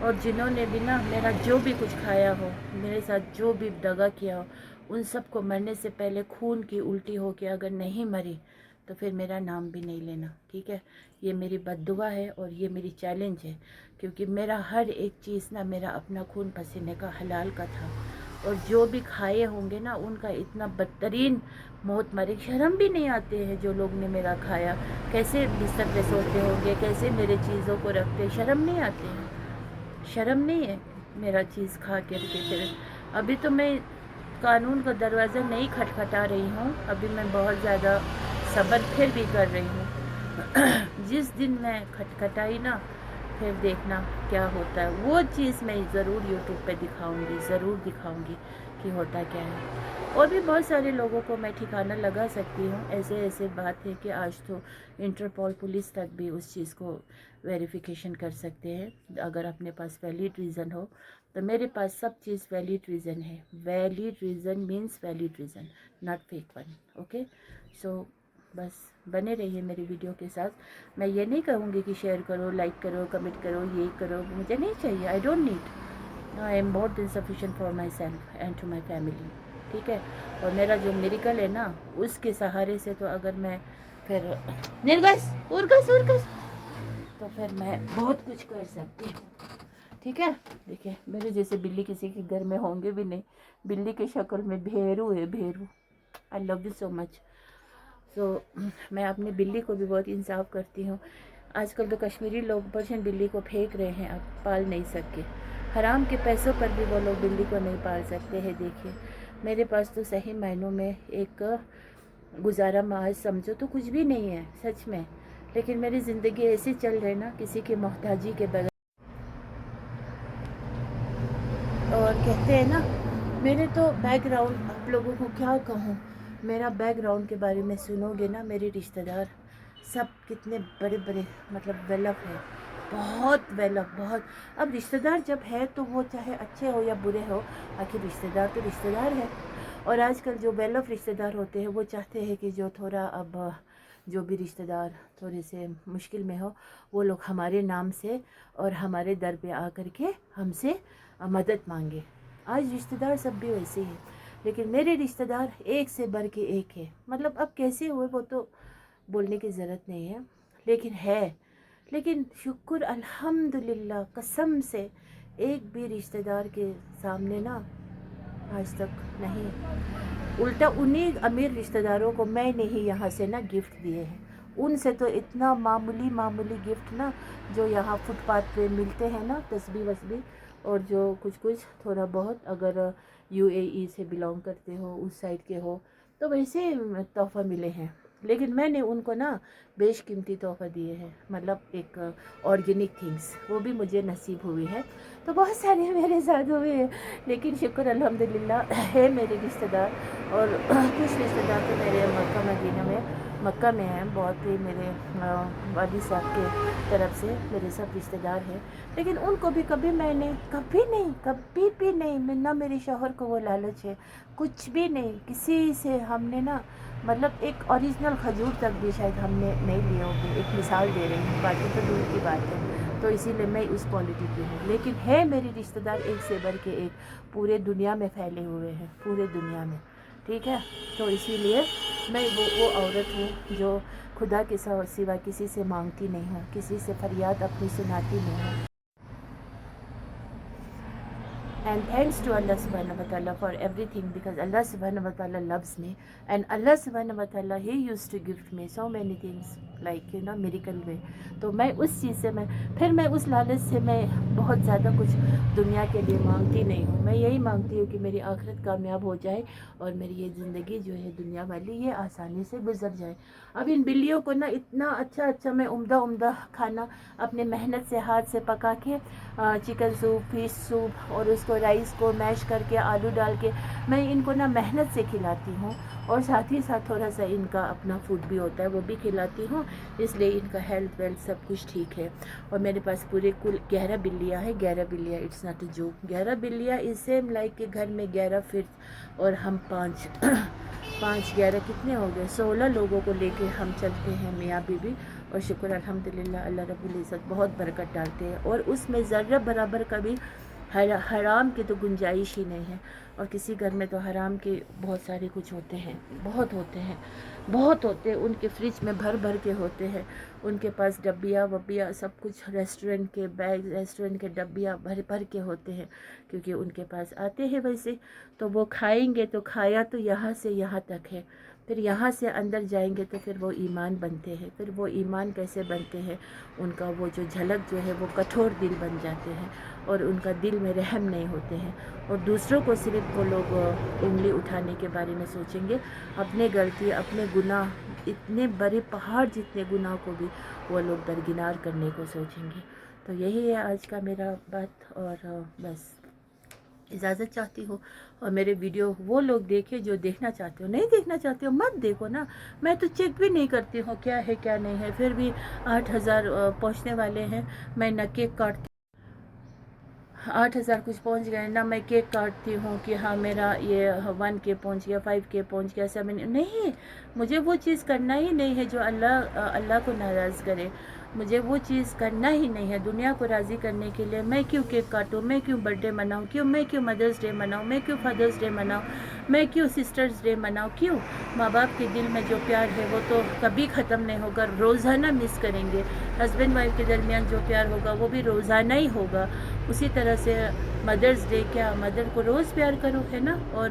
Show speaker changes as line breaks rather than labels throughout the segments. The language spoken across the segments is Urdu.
اور جنہوں نے بھی نا میرا جو بھی کچھ کھایا ہو، میرے ساتھ جو بھی دغا کیا ہو، ان سب کو مرنے سے پہلے خون کی الٹی ہو کے اگر نہیں مری تو پھر میرا نام بھی نہیں لینا، ٹھیک ہے؟ یہ میری بد دعا ہے اور یہ میری چیلنج ہے، کیونکہ میرا ہر ایک چیز نا میرا اپنا خون پسینے کا حلال کا تھا، اور جو بھی کھائے ہوں گے نا ان کا اتنا بدترین موت مرے، شرم بھی نہیں آتے ہیں جو لوگ نے میرا کھایا، کیسے بستر پہ سوتے ہوں گے، کیسے میرے چیزوں کو رکھتے، شرم نہیں آتے ہیں، شرم نہیں ہے میرا چیز کھا کے پھر ابھی تو میں قانون کا دروازہ نہیں کھٹکھٹا رہی ہوں، ابھی میں بہت زیادہ صبر پھر بھی کر رہی ہوں جس دن میں کھٹکھٹائی نا پھر دیکھنا کیا ہوتا ہے، وہ چیز میں ضرور یوٹیوب پہ دکھاؤں گی، ضرور دکھاؤں گی کہ ہوتا کیا ہے، اور بھی بہت سارے لوگوں کو میں ٹھکانہ لگا سکتی ہوں، ایسے بات ہے کہ آج تو انٹرپول پولیس تک بھی اس چیز کو ویریفیکیشن کر سکتے ہیں اگر اپنے پاس ویلڈ ریزن ہو، تو میرے پاس سب چیز ویلڈ ریزن ہے، valid reason means valid reason, not fake one, okay? So بس بنے رہیے میری ویڈیو کے ساتھ، میں یہ نہیں کہوں گی کہ شیئر کرو، لائک کرو، کمنٹ کرو، یہ کرو، مجھے نہیں چاہیے، I don't need, I am more than sufficient for myself and to my family, ٹھیک ہے؟ اور میرا جو میریکل ہے نا اس کے سہارے سے تو اگر میں پھر نرگس ارگس ارگس تو پھر میں بہت کچھ کر سکتی ہوں، ٹھیک ہے؟ دیکھیں میرے جیسے بلی کسی کے گھر میں ہوں گے بھی نہیں، بلی کی شکل میں بھیرو ہے، بھیرو، آئی لو یو سو مچ، سو میں اپنی بلی کو بھی بہت انصاف کرتی ہوں، آج کل تو کشمیری لوگ پرشین بلی کو پھینک رہے ہیں، اب پال نہیں سکے، حرام کے پیسوں پر بھی وہ لوگ بلی کو نہیں پال سکتے ہیں، دیکھیے میرے پاس تو صحیح معنوں میں ایک گزارا محض سمجھو تو کچھ بھی نہیں ہے سچ میں، لیکن میری زندگی ایسی چل رہی نا کسی کی محتاجی کے بغیر، اور کہتے ہیں نا میرے تو بیک گراؤنڈ آپ لوگوں کو کیا کہوں، میرا بیک گراؤنڈ کے بارے میں سنو گے نا، میرے رشتہ دار سب کتنے بڑے بڑے مطلب ویل آف ہے، بہت ویل آف، بہت، اب رشتہ دار جب ہے تو وہ چاہے اچھے ہو یا برے ہو، آخر رشتہ دار تو رشتہ دار ہے، اور آج کل جو ویل آف رشتہ دار ہوتے ہیں وہ چاہتے ہیں کہ جو تھوڑا اب جو بھی رشتہ دار تھوڑے سے مشکل میں ہو وہ لوگ ہمارے نام سے اور ہمارے در پہ آ کر کے ہم سے مدد مانگے، آج رشتہ دار سب بھی ویسے ہی، لیکن میرے رشتہ دار ایک سے بڑھ کے ایک ہے، مطلب اب کیسے ہوئے وہ تو بولنے کی ضرورت نہیں ہے، لیکن ہے، لیکن شکر الحمدللہ قسم سے ایک بھی رشتہ دار کے سامنے نا آج تک نہیں، الٹا انہی امیر رشتہ داروں کو میں نے ہی یہاں سے نا گفٹ دیے ہیں، ان سے تو اتنا معمولی گفٹ نا جو یہاں فٹ پاتھ پہ ملتے ہیں نا، تسبیح وسبیح، اور جو کچھ تھوڑا بہت اگر یو اے ای سے بلانگ کرتے ہو، اس سائڈ کے ہو تو ویسے تحفہ ملے ہیں، لیکن میں نے ان کو نا بیش قیمتی تحفہ دیے ہیں، مطلب ایک آرگینک تھنگس وہ بھی مجھے نصیب ہوئی ہے، تو بہت سارے میرے ساتھ ہوئے ہیں، لیکن شکر الحمدللہ ہے میرے رشتہ دار، اور کچھ رشتہ دار تو میرے مکہ مدینہ میں مکہ میں ہیں، بہت ہی میرے والد صاحب کے طرف سے میرے سب رشتہ دار ہیں، لیکن ان کو بھی کبھی میں نے کبھی بھی نہیں، نہ میرے شوہر کو وہ لالچ ہے، کچھ بھی نہیں، کسی سے ہم نے نا مطلب ایک اوریجنل کھجور تک بھی شاید ہم نے نہیں لیے ہوگے، ایک مثال دے رہی ہوں، باقی تو دور کی بات ہے، تو اسی لیے میں اس کوالٹی کی ہوں، لیکن ہے میری رشتہ دار ایک سے بڑھ کے ایک، پورے دنیا میں پھیلے ہوئے ہیں، پورے دنیا میں، ٹھیک ہے؟ تو اسی لیے میں وہ عورت ہوں جو خدا کے سوا کسی سے مانگتی نہیں ہوں، کسی سے فریاد اپنی سناتی نہیں ہوں، and thanks to Allah subhanahu wa ta'ala for everything, because Allah subhanahu wa ta'ala loves me, and Allah subhanahu wa ta'ala he used to give me so many things like miracle way، تو میں اس چیز سے میں اس لالچ سے میں بہت زیادہ کچھ دنیا کے لیے مانگتی نہیں ہوں، میں یہی مانگتی ہوں کہ میری آخرت کامیاب ہو جائے اور میری یہ زندگی جو ہے دنیا والی یہ آسانی سے گزر جائے، اب ان بلیوں کو نا اتنا اچھا میں عمدہ کھانا اپنے محنت سے ہاتھ سے پکا کے چکن سوپ، فش سوپ، اور اس کو رائس کو میش کر کے آلو ڈال کے میں ان کو نا محنت سے کھلاتی ہوں، اور ساتھ ہی ساتھ تھوڑا سا ان کا اپنا فوڈ بھی ہوتا ہے وہ بھی کھلاتی ہوں، اس لیے ان کا ہیلتھ ویلتھ سب کچھ ٹھیک ہے، اور میرے پاس پورے کل 11 بلیاں ہیں، 11 بلیاں، اٹس ناٹ اے جوک، 11 بلیاں اس سیم لائک کہ گھر میں 11 فرد، اور ہم 5 11 کتنے ہو گئے، 16 لوگوں کو لے کے ہم چلتے ہیں میاں بیوی، اور شکر الحمدللہ اللہ رب العزت بہت برکت ڈالتے ہیں، اور اس میں ذرہ برابر کا بھی حرام کی تو گنجائش ہی نہیں ہے۔ اور کسی گھر میں تو حرام کے بہت سارے کچھ ہوتے ہیں، بہت ہوتے ہیں، بہت ہوتے ہیں، ان کے فریج میں بھر بھر کے ہوتے ہیں، ان کے پاس ڈبیاں وبیاں سب کچھ ریسٹورنٹ کے بیگ، ریسٹورنٹ کے ڈبیاں بھر بھر کے ہوتے ہیں، کیونکہ ان کے پاس آتے ہیں ویسے، تو وہ کھائیں گے تو کھایا تو یہاں سے یہاں تک ہے، پھر یہاں سے اندر جائیں گے تو پھر وہ ایمان بنتے ہیں، پھر وہ ایمان کیسے بنتے ہیں، ان کا وہ جو جھلک جو ہے وہ کٹھور دل بن جاتے ہیں، اور ان کا دل میں رحم نہیں ہوتے ہیں، اور دوسروں کو صرف وہ لوگ انگلی اٹھانے کے بارے میں سوچیں گے، اپنے غلطی اپنے گناہ اتنے بڑے پہاڑ جتنے گناہ کو بھی وہ لوگ درکنار کرنے کو سوچیں گے۔ تو یہی ہے آج کا میرا بات، اور بس اجازت چاہتی ہوں، اور میرے ویڈیو وہ لوگ دیکھیں جو دیکھنا چاہتے ہو، نہیں دیکھنا چاہتے ہو مت دیکھو نا، میں تو چیک بھی نہیں کرتی ہوں کیا ہے کیا نہیں ہے، پھر بھی 8,000 پہنچنے والے ہیں، میں نہ کیک کاٹتی، 8,000 کچھ پہنچ گئے، نہ میں کیک کاٹتی ہوں کہ ہاں میرا یہ 1K پہنچ گیا، 5K پہنچ گیا، 7 نہیں، مجھے وہ چیز کرنا ہی نہیں ہے جو اللہ کو ناراض کرے، مجھے وہ چیز کرنا ہی نہیں ہے۔ دنیا کو راضی کرنے کے لیے میں کیوں کیک کاٹوں، میں کیوں برتھ ڈے مناؤں، میں کیوں مدرس ڈے مناؤں، میں کیوں فادرس ڈے مناؤں، میں کیوں سسٹرز ڈے مناؤں، کیوں؟ ماں باپ کے دل میں جو پیار ہے وہ تو کبھی ختم نہیں ہوگا، روزانہ مس کریں گے، ہسبینڈ وائف کے درمیان جو پیار ہوگا وہ بھی روزانہ ہی ہوگا، اسی طرح سے مدرس ڈے، کیا مدر کو روز پیار کرو، ہے نا؟ اور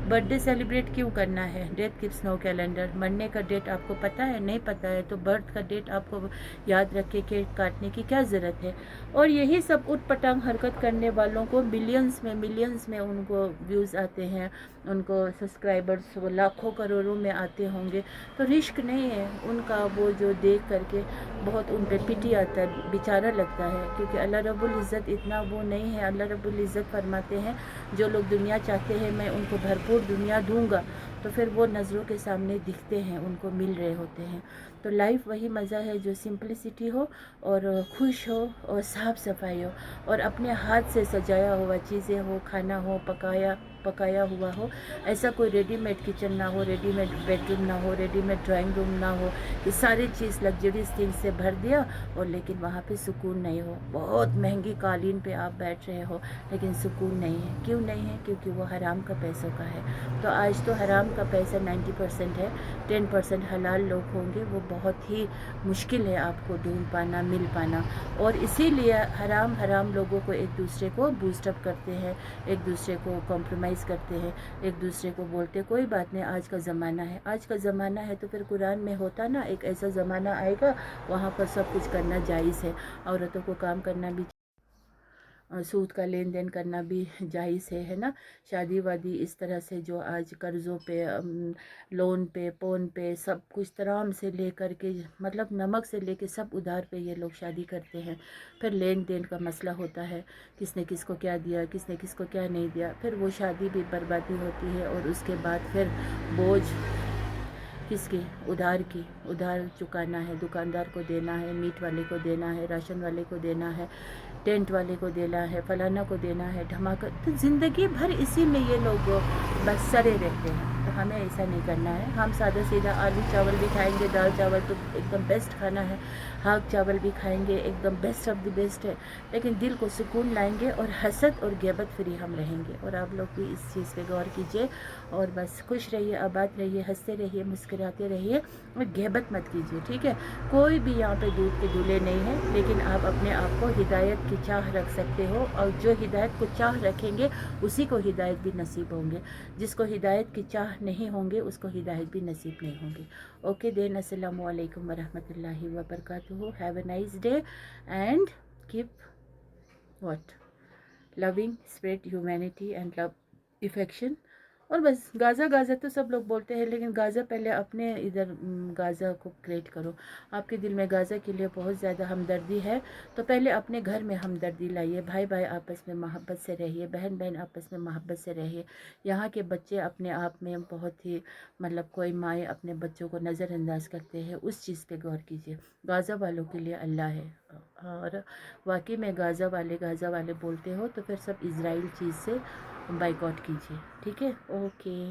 برتھ ڈے سیلیبریٹ کیوں کرنا ہے؟ ڈیتھ کپس نو کیلنڈر، مرنے کا ڈیٹ آپ کو پتہ ہے؟ نہیں پتہ ہے تو برتھ کا ڈیٹ آپ کو یاد رکھ کے کیک کاٹنے کی کیا ضرورت ہے؟ اور یہی سب اٹھ پٹانگ حرکت کرنے والوں کو ملینز میں ان کو ویوز آتے ہیں، ان کو سبسکرائبرز وہ لاکھوں کروڑوں میں آتے ہوں گے، تو رشک نہیں ہے ان کا، وہ جو دیکھ کر کے بہت ان پہ پٹی آتا ہے، بیچارہ لگتا ہے، کیونکہ اللہ رب العزت اتنا وہ نہیں ہے۔ اللہ رب العزت فرماتے ہیں جو لوگ دنیا چاہتے ہیں میں ان کو بھرپور دنیا دوں گا، تو پھر وہ نظروں کے سامنے دکھتے ہیں، ان کو مل رہے ہوتے ہیں۔ تو لائف وہی مزہ ہے جو سمپلسٹی ہو، اور خوش ہو، اور صاف صفائی ہو، اور اپنے ہاتھ سے سجایا ہوا چیزیں ہو، کھانا ہو، پکایا ہوا ہو، ایسا کوئی ریڈی میڈ کچن نہ ہو، ریڈی میڈ بیڈ روم نہ ہو، ریڈی میڈ ڈرائنگ روم نہ ہو، کہ ساری چیز لگژریز تھنگ سے بھر دیا اور لیکن وہاں پہ سکون نہیں ہو، بہت مہنگی قالین پہ آپ بیٹھ رہے ہو لیکن سکون نہیں ہے۔ کیوں نہیں ہے؟ کیونکہ وہ حرام کا پیسوں کا ہے۔ تو آج تو حرام کا پیسہ 90% ہے، 10% حلال لوگ ہوں گے، وہ بہت ہی مشکل ہے آپ کو ڈھونڈ پانا، مل پانا، اور اسی لیے حرام لوگوں کو ایک دوسرے کو بوسٹ اپ کرتے ہیں، ایک دوسرے کو کمپرومائز کرتے ہیں، ایک دوسرے کو بولتے کوئی بات نہیں آج کا زمانہ ہے، آج کا زمانہ ہے، تو پھر قرآن میں ہوتا نا ایک ایسا زمانہ آئے گا وہاں پر سب کچھ کرنا جائز ہے، عورتوں کو کام کرنا بھی، سود کا لین دین کرنا بھی جائز ہے نا؟ شادی وادی اس طرح سے جو آج قرضوں پہ، لون پہ، پون پہ، سب کچھ ترام سے لے کر کے، مطلب نمک سے لے کے سب ادھار پہ یہ لوگ شادی کرتے ہیں، پھر لین دین کا مسئلہ ہوتا ہے، کس نے کس کو کیا دیا، کس نے کس کو کیا نہیں دیا، پھر وہ شادی بھی بربادی ہوتی ہے، اور اس کے بعد پھر بوجھ کس کی؟ ادھار چکانا ہے، دکاندار کو دینا ہے، میٹ والے کو دینا ہے، راشن والے کو دینا ہے، ٹینٹ والے کو دینا ہے، فلانا کو دینا ہے، دھماکہ، تو زندگی بھر اسی میں یہ لوگ بس سڑے رہتے ہیں۔ تو ہمیں ایسا نہیں کرنا ہے، ہم سادہ سیدھا آلو چاول بھی کھائیں گے، دال چاول تو ایک دم بیسٹ کھانا ہے، ہاک چاول بھی کھائیں گے، ایک دم بیسٹ آف دی بیسٹ ہے، لیکن دل کو سکون لائیں گے، اور حسد اور غیبت فری ہم رہیں گے۔ اور آپ لوگ بھی اس چیز پہ غور کیجئے، اور بس خوش رہیے، آباد رہیے، ہنستے رہیے، مسکراتے رہیے، اور غیبت مت کیجیے، ٹھیک ہے؟ کوئی بھی یہاں پہ دودھ کے دلہے نہیں ہے، لیکن آپ اپنے آپ کو ہدایت کی چاہ رکھ سکتے ہو، اور جو ہدایت کو چاہ رکھیں گے اسی کو ہدایت بھی نصیب ہوں گے، جس کو ہدایت کی چاہ نہیں ہوں گے اس کو ہدایت بھی نصیب نہیں ہوں گے۔ اوکے دین، السلام علیکم ورحمۃ اللہ وبرکاتہ، have a nice day and keep what loving spread humanity and love affection. اور بس غازہ تو سب لوگ بولتے ہیں، لیکن غازہ پہلے اپنے ادھر غازہ کو کریٹ کرو، آپ کے دل میں غازہ کے لیے بہت زیادہ ہمدردی ہے تو پہلے اپنے گھر میں ہمدردی لائیے، بھائی آپس میں محبت سے رہیے، بہن آپس میں محبت سے رہیے۔ یہاں کے بچے اپنے آپ میں بہت ہی، مطلب کوئی مائیں اپنے بچوں کو نظر انداز کرتے ہیں، اس چیز پہ غور کیجیے۔ غازہ والوں کے لیے اللہ ہے، اور واقعی میں غازہ والے بولتے ہو تو پھر سب اسرائیل چیز سے بائیکاٹ کیجیے، ٹھیک ہے؟ اوکے۔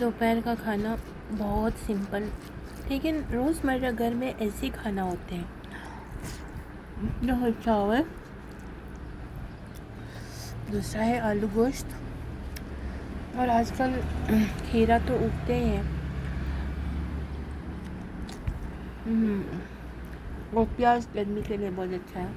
دوپہر کا کھانا بہت سمپل، لیکن روزمرہ گھر میں ایسے کھانا ہوتے ہیں. جو ہے چاول، دوسرا ہے آلو گوشت، اور آج کل کھیرا تو اگتے ہی ہیں، اور پیاز گرمی کے لیے بہت اچھا ہے.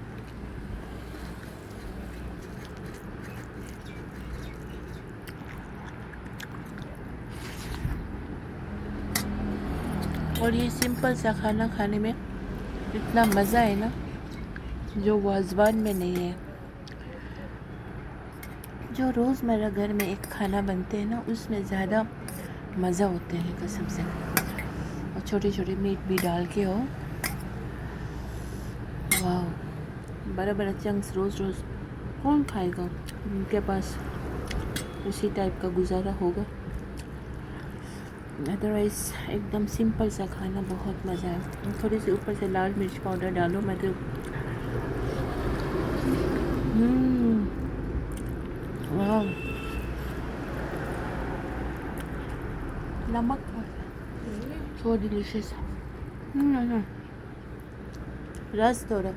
اور یہ سمپل سا کھانا کھانے میں اتنا مزہ ہے نا جو وازوان میں نہیں ہے. جو روزمرہ گھر میں ایک کھانا بنتے ہیں نا اس میں زیادہ مزہ ہوتے ہیں قسم سے. اور چھوٹے چھوٹے میٹ بھی ڈال کے ہو، واو. بڑا بڑا چنکس روز روز کون کھائے گا؟ ان کے پاس اسی ٹائپ کا گزارا ہوگا. ادروائز ایک دم سمپل سا کھانا بہت مزہ ہے. تھوڑی سی اوپر سے لال مرچ پاؤڈر ڈالو. میں تو واو، نمک سو ڈیلیشیس. رس تھوڑا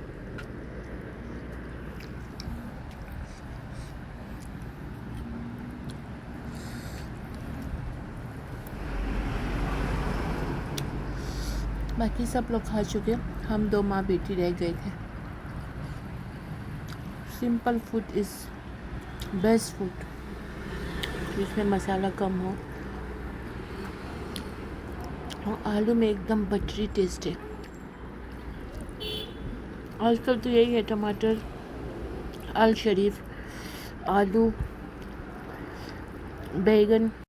باقی سب لوگ کھا چکے، ہم 2 ماں بیٹی رہ گئے تھے. Simple food is best food, جس میں مسالہ کم ہو. اور آلو میں ایک دم بٹری ٹیسٹ ہے. آج کل تو یہی ہے، ٹماٹر، آل شریف، آلو، بیگن.